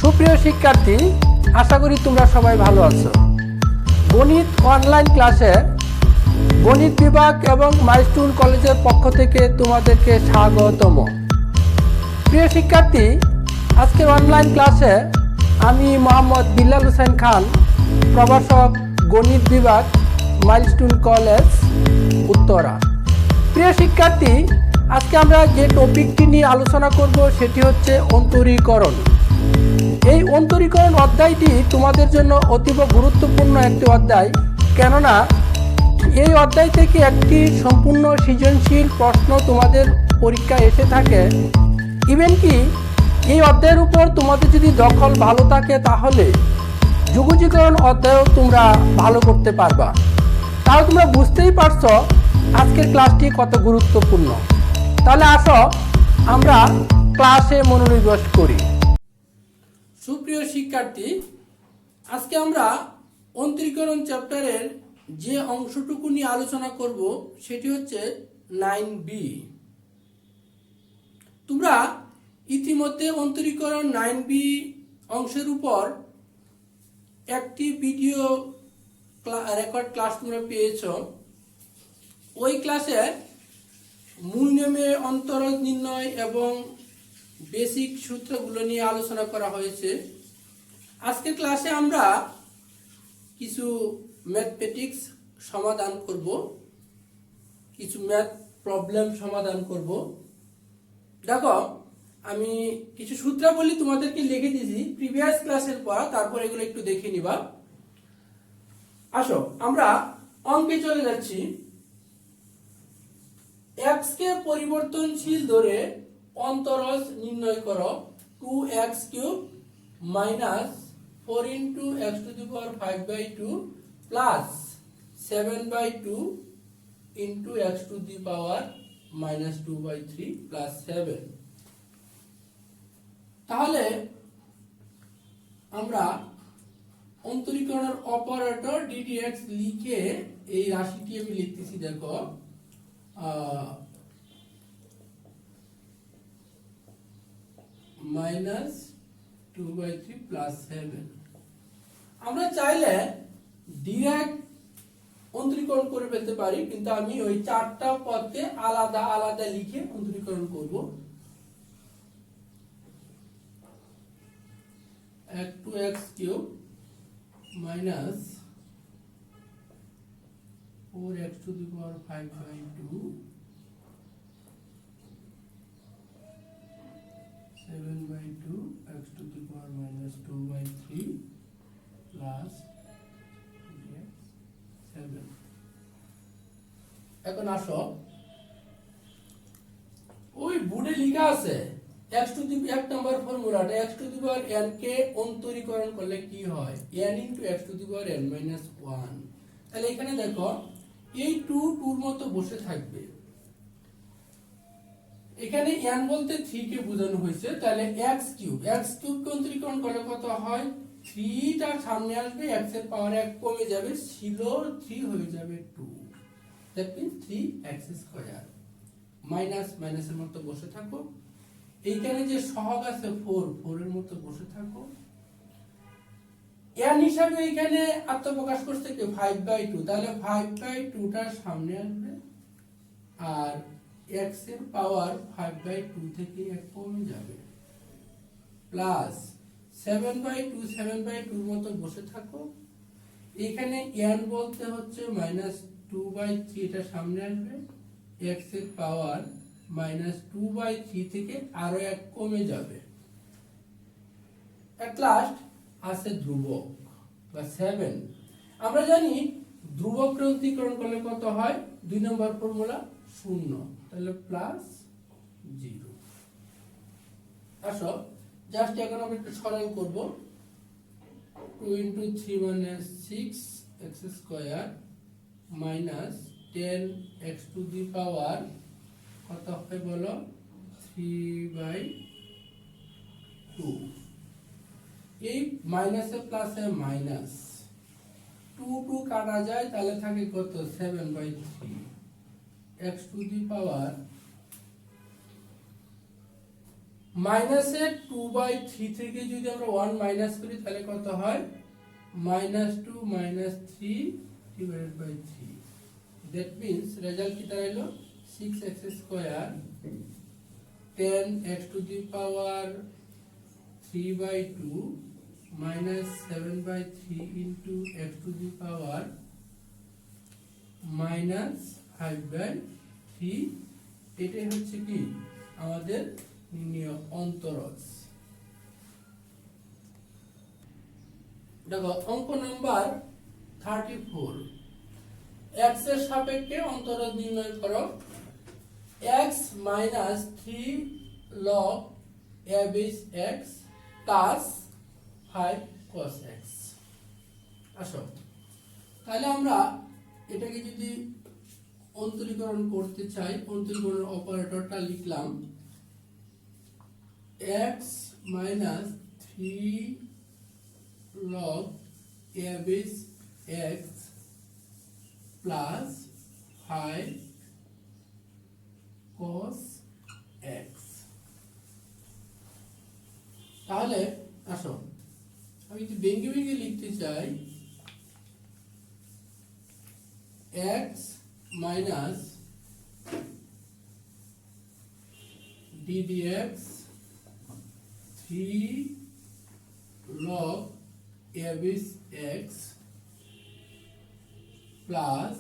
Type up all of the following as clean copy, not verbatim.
সুপ্রিয় শিক্ষার্থী, আশা করি তোমরা সবাই ভালো আছো। গণিত অনলাইন ক্লাসে গণিত বিভাগ এবং মাইলস্টোন কলেজের পক্ষ থেকে তোমাদেরকে স্বাগতম। প্রিয় শিক্ষার্থী, আজকের অনলাইন ক্লাসে আমি মোহাম্মদ বিল্লাল হোসেন খান, প্রভাষক, গণিত বিভাগ, মাইলস্টোন কলেজ, উত্তরা। প্রিয় শিক্ষার্থী, আজকে আমরা যে টপিকটি নিয়ে আলোচনা করব সেটি হচ্ছে অন্তরীকরণ। এই অন্তরীকরণ অধ্যায়টি তোমাদের জন্য অতীব গুরুত্বপূর্ণ একটি অধ্যায়, কেননা এই অধ্যায় থেকে একটি সম্পূর্ণ সৃজনশীল প্রশ্ন তোমাদের পরীক্ষায় এসে থাকে। ইভেন কি এই অধ্যায়ের উপর তোমাদের যদি দখল ভালো থাকে তাহলে যুগজীকরণ অধ্যায়ও তোমরা ভালো করতে পারবা। তাহলে তোমরা বুঝতেই পারছো আজকের ক্লাসটি কত গুরুত্বপূর্ণ। তাহলে আসো আমরা ক্লাসে মনোনিবেশ করি। সুপ্রিয় শিক্ষার্থী, আজকে আমরা অন্তরীকরণ চ্যাপ্টারের যে অংশটুকু নিয়ে আলোচনা করব সেটি হচ্ছে 9B। তোমরা ইতিমধ্যে অন্তরীকরণ 9B অংশের উপর একটি ভিডিও রেকর্ড ক্লাস তোমরা পেয়েছ। ওই ক্লাসে মূল নিয়মে অন্তরজ নির্ণয় এবং বেসিক সূত্রগুলো নিয়ে আলোচনা করা হয়েছে। আজকের ক্লাসে আমরা কিছু ম্যাথমেটিক্স সমাধান করব, কিছু ম্যাথ প্রবলেম সমাধান করব। দেখো, আমি কিছু সূত্রাবলী তোমাদেরকে লিখে দিয়েছি প্রিভিয়াস ক্লাসের পর, তারপর এগুলো একটু দেখে নিবা। আসো আমরা অঙ্কে চলে যাচ্ছি। x কে পরিবর্তনশীল ধরে অন্তরজ নির্ণয় করো 2x³ minus 4 into x to the power 5/2 plus 7/2 into x to the power minus 2/3 plus 7। তাহলে আমরা অন্তরীকরণের অপারেটর ddx লিখে এই রাশিটি আমি লিখতেছি। দেখো, মাইনাস 2/3 প্লাস 7। আমরা চাইলে ডিরেক্ট অন্তরীকরণ করে ফেলতে পারি, কিন্তু আমি ওই চারটা পদকে আলাদা আলাদা লিখে অন্তরীকরণ করব। 2x³ minus 4x to the power 5/2 7/2 x to the power minus 2/3 plus 7। এখন আসো, ওই বোর্ডে লেখা আছে x to the এক নাম্বার ফর্মুলাটা x to the power n কে অন্তরীকরণ করলে কি হয়, n into x to the power n minus 1। তাহলে এখানে দেখো এই 2 2 এর মতো বসে থাকবে। এখানে n বলতে 3 কে বোঝানো হয়েছে। তাহলে x³ কে অন্তরীকরণ করলে কত হয়, 3 টা সামনে আসবে, x এর পাওয়ার 1 কমে যাবে, ছিল 3 হয়ে যাবে 2। দ্যাট মিন্স 3x² মাইনাস মাইনাসের মতো বসে থাকো। এইখানে যে সহগ আছে 4 এর মতো বসে থাকো। n হিসাবে এখানে আত্মপ্রকাশ করছে কি 5/2, তাহলে 5/2 টা সামনে আসবে, আর x এর পাওয়ার 5/2 থেকে 1 কমে যাবে, প্লাস 7/2 7/2 এর মতো বসে থাকো। এখানে n বলতে হচ্ছে মাইনাস 2/3, এটা সামনে আসবে, x এর পাওয়ার মাইনাস 2/3 থেকে আরো 1 কমে যাবে। এট লাস্ট আছে ধ্রুবক বা 7। আমরা জানি ধ্রুবক অন্তরীকরণ করলে কত হয়, 2 নম্বর ফর্মুলা 0, তাহলে প্লাস 0। আসো জাস্ট এখন আমরা একটু সরল করব। 2 into 3 minus 6x² minus 10x to the power কত হয় বলো, 3/2। এই মাইনাসে প্লাসে মাইনাস 2 2 কাটা যায়, তাহলে থাকে কত 7/3 x to the power মাইনাসের 2/3 থেকে যদি আমরা 1 মাইনাস করি তাহলে কত হয় -2 -3 divided by 3. That means result কি দাঁড়াইলো 6x square 10x to the power 3/2 minus 7/3 into x to the power minus 5/3. এটাই হচ্ছে কি আমাদের নির্ণয় অন্তরজ। দেখো অঙ্ক নাম্বার 34, x এর সাপেক্ষে অন্তরজ নির্ণয় করো। x minus 3 log a base x plus 5 cos x। আসো তাহলে আমরা এটাকে যদি অন্তরীকরণ করতে চাই, অন্তরীকরণ অপারেটরটা লিখলাম x minus 3 log a base x plus 5 cos x। তাহলে আসো আমি যদি ভেঙে ভেঙে লিখতে চাই x minus d dx 3 log a base x plus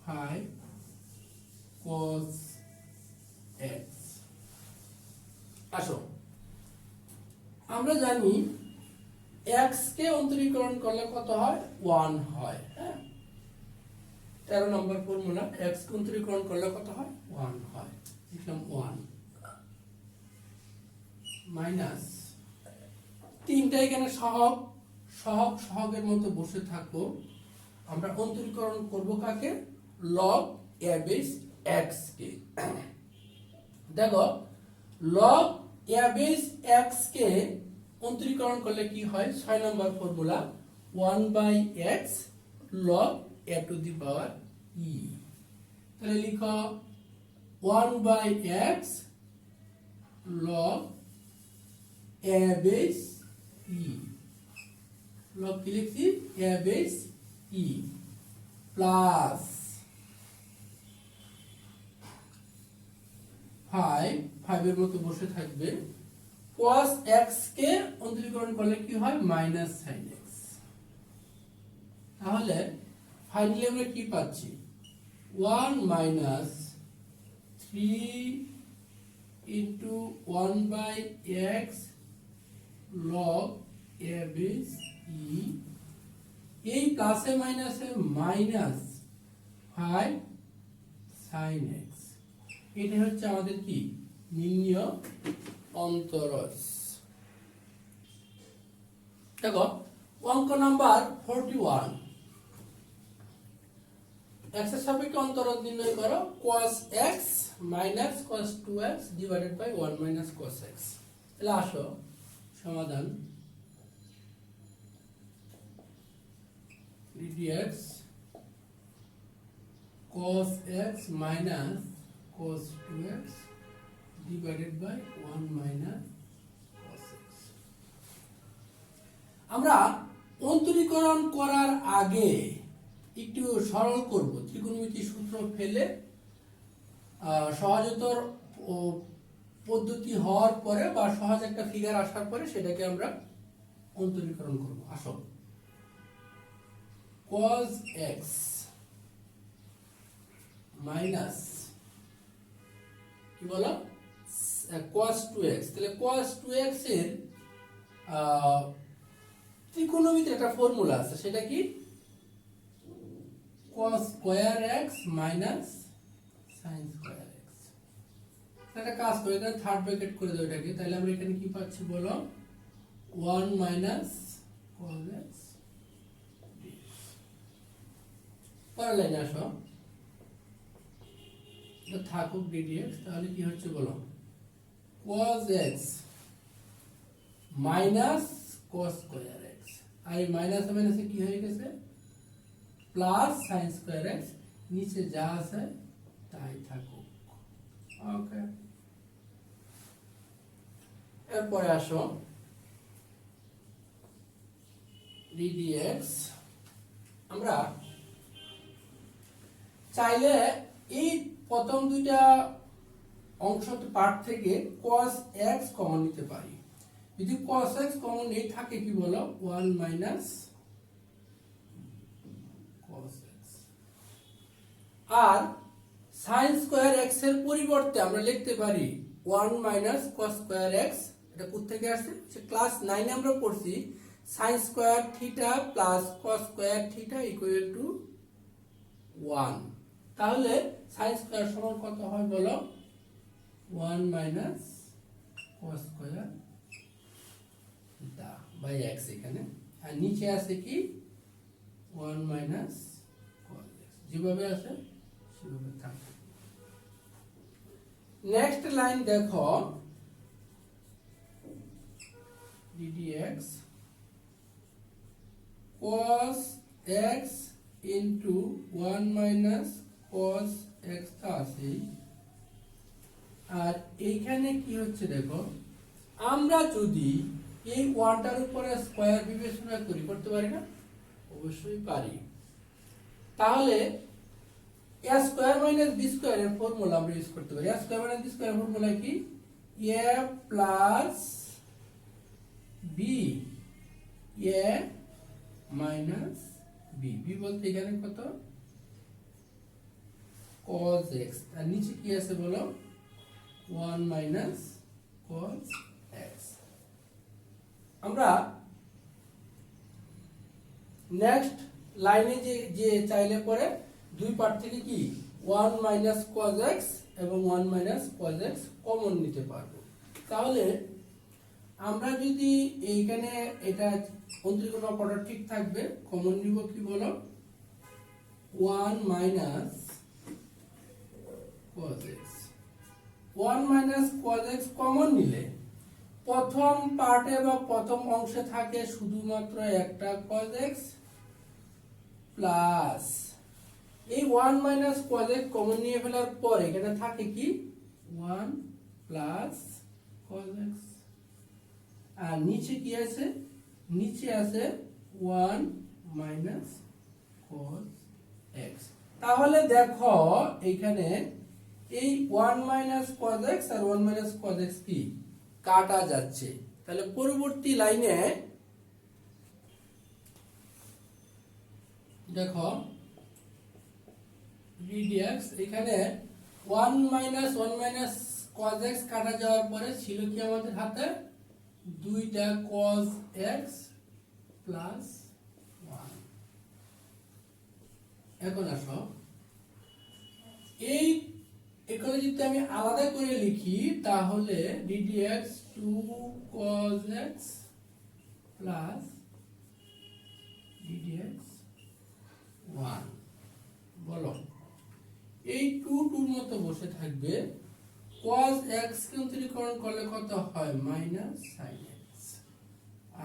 5 cos x। আসো আমরা জানি x কে অন্তরীকরণ করলে কত হয় 1 হয়। হ্যাঁ 13 নম্বর ফর্মুলা, x কে অন্তরীকরণ করলে কত হয় 1 হয়, লিখলাম 1 মাইনাস তিনটা এখানে সহগ সহগ সহগের মতো বসে থাকবো। আমরা অন্তরীকরণ করব কাকে log a base x কে। দেখো log a base x কে অন্তরীকরণ করলে কি হয় 6 নম্বর formula 1/x log a to the power e। তাহলে লিখো 1/x log a base e, log কি লিখছি a base e প্লাস 5 এর মতো বসে থাকবে cos x কে অন্তরীকরণ করলে কি হয় মাইনাস sin x। তাহলে ফাইনালি আমরা কি পাচ্ছি 1 minus 3 into 1/x log a base e, এই প্লাসে মাইনাসে মাইনাস 5 sin x। এটা হচ্ছে আমাদের কি নির্ণয় অন্তরজ। দেখো অঙ্ক নাম্বার 41, x এর সাপেক্ষে অন্তরজ নির্ণয় করো cos x minus cos 2x divided by 1 minus cos x। তাহলে আসো সমাধান dx cos x minus cos 2x divided by 1 minus cos x। আমরা অন্তরীকরণ করার আগে একটু সরল করব, ত্রিকোণমিতির সূত্র ফেলে সহজতর পদ্ধতি হওয়ার পরে বা সহজ একটা ফিগার আসার পরে সেটাকে আমরা অন্তরীকরণ করব। আসো cos x মাইনাস কি বলো cos 2x। তাহলে cos 2x এর ত্রিকোণমিতির একটা ফর্মুলা আছে, সেটা কি cos square x minus sin square x। একটা কাজ করে এখানে থার্ড ব্র্যাকেট করে দাও এটাকে, তাহলে আমরা এখানে কি পাচ্ছি বলো 1 মাইনাস cos x। পরের লাইনে আসো থাকুক dx, তাহলে কি হচ্ছে বলো cos x minus cos square x, আর এই মাইনাস মাইনাসে কি হয়ে গেছে প্লাস sin স্কয়ার x, নিচে যা আছে তাই থাকুক। ওকে, এরপরে আসো ddx। আমরা চাইলে এই প্রথম দুইটা অংশ পার্ট থেকে cos x কমন নিতে পারি। যদি cos x কমন এই থাকে কি বলো 1 মাইনাস cos x, আর sin স্কয়ার x এর পরিবর্তে আমরা লিখতে পারি 1 মাইনাস cos স্কয়ার x। এটা কোথা থেকে আসছে? ক্লাস 9 এ আমরা পড়ছি sin square theta plus cos square theta equal to 1। তাহলে sin স্কয়ার সমান কত হয় বলো 1 minus cos square theta by x এখানে, আর নিচে আছে কি 1 মাইনাস cos x, যেভাবে আছে সেভাবে থাকে। নেক্সট লাইন দেখো ddx cos x into 1 minus cos x আছে। আর এইখানে কি হচ্ছে দেখো, আমরা যদি এই ওয়ানটার উপরে স্কয়ার বিবেচনা করি, করতে পারি না? অবশ্যই পারি। তাহলে a square minus b square এর ফর্মুলা আমরা ইউজ করতে পারি। a square minus b square formula কি? a plus b, a minus b, b বলতে এখানে কত cos x, আর নিচে কি আছে বলো 1 মাইনাস cos x। আমরা নেক্সট লাইনে যে চাইলে পরে দুই পার্ট থেকে কি 1 মাইনাস cos x এবং 1 মাইনাস cos x কমন নিতে পারবো। তাহলে আমরা যদি এইখানে এটা অন্তরীকরণ অপারেটর ঠিক থাকবে, কমন নিব কি বলো 1 minus cos x। 1 minus cos x common নিলে প্রথম পার্টে বা প্রথম অংশে থাকে শুধুমাত্র একটা cos x প্লাস এই 1 মাইনাস cos x কমন নিয়ে ফেলার পর এখানে থাকে কি 1 প্লাস cos x, আর নিচে কি আছে? নিচে আছে 1 মাইনাস cos x। তাহলে দেখো এখানে এই 1 মাইনাস cos x আর 1 মাইনাস cos x কি কাটা যাচ্ছে। তাহলে পরবর্তী লাইনে দেখো ddx এখানে 1 মাইনাস cos x কাটা যাওয়ার পরে ছিল কি আমাদের হাতে দুইটা cos x প্লাস 1। এখন আসো এই এখানে যদি আমি আলাদা করে লিখি তাহলে ddx 2 cos x plus ddx 1, বলো এই 2 মতো বসে থাকবে। cos x কে অন্তরীকরণ করলে কত হয় মাইনাস sin x,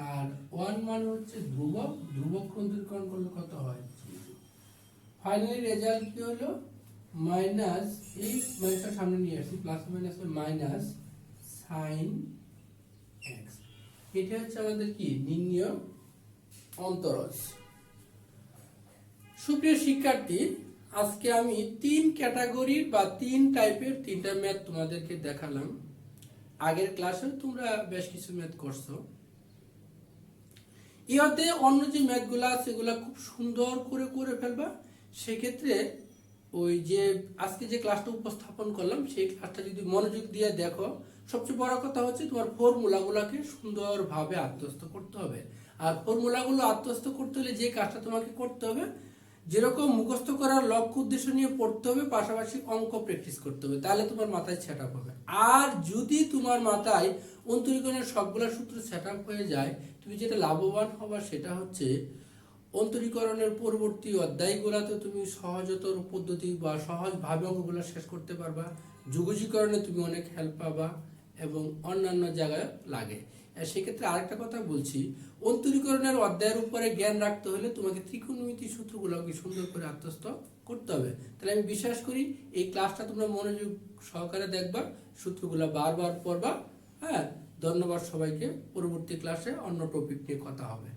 আর 1 মানে হচ্ছে ধ্রুবক, ধ্রুবক অন্তরীকরণ করলে কত হয় 0। ফাইনালি রেজাল্ট কি হলো মাইনাস, এই মাইনাসটা সামনে নিয়ে আসছি, plus minus minus sin x। এটা হচ্ছে আমাদের কি নির্ণয় অন্তরজ। সুপ্রিয় শিক্ষার্থী, আজকে আমি 3 ক্যাটাগরির বা 3 টাইপের 3টা ম্যাথ তোমাদেরকে দেখালাম। আগের ক্লাসে তোমরা বেশ কিছু ম্যাথ করছো। ইহাতে অন্য যে ম্যাথগুলো আছে সেগুলো খুব সুন্দর করে ফেলবা। সেক্ষেত্রে ওই যে আজকে যে ক্লাসটা উপস্থাপন করলাম সেই ক্লাসটা যদি মনোযোগ দিয়ে দেখো, সবচেয়ে বড় কথা হচ্ছে তোমার ফর্মুলাগুলোকে সুন্দরভাবে আত্মস্থ করতে হবে। আর ফর্মুলাগুলো আত্মস্থ করতে হলে যে কাজটা তোমাকে করতে হবে, যেরকম মুখস্থ করার লক্ষ্য উদ্দেশ্য নিয়ে পড়তে হবে, পাশাপাশি অঙ্ক প্র্যাকটিস করতে হবে, তাহলে তোমার মাথায় সেট আপ হবে। আর যদি তোমার মাথায় অন্তরীকরণের সবগুলা সূত্র সেট আপ হয়ে যায়, তুমি যেটা লাভবান হবা সেটা হচ্ছে অন্তরীকরণের পরবর্তী অধ্যায়গুলোতে তুমি সহজতর পদ্ধতি বা সহজভাবে অঙ্কগুলো শেষ করতে পারবা। যোগজীকরণে তুমি অনেক হেল্প পাবা এবং অন্যান্য জায়গায় লাগে। সেক্ষেত্রে আরেকটা কথা বলছি, অন্তরীকরণের অধ্যায়ের উপরে জ্ঞান রাখতে হলে তোমাকে ত্রিকোণমিতি সূত্রগুলোকে সুন্দর করে আত্মস্থ করতে হবে। তাহলে আমি বিশ্বাস করি এই ক্লাসটা তোমরা মনোযোগ সহকারে দেখবা, সূত্রগুলো বারবার পড়বা। হ্যাঁ, ধন্যবাদ সবাইকে। পরবর্তী ক্লাসে অন্য টপিক নিয়ে কথা হবে।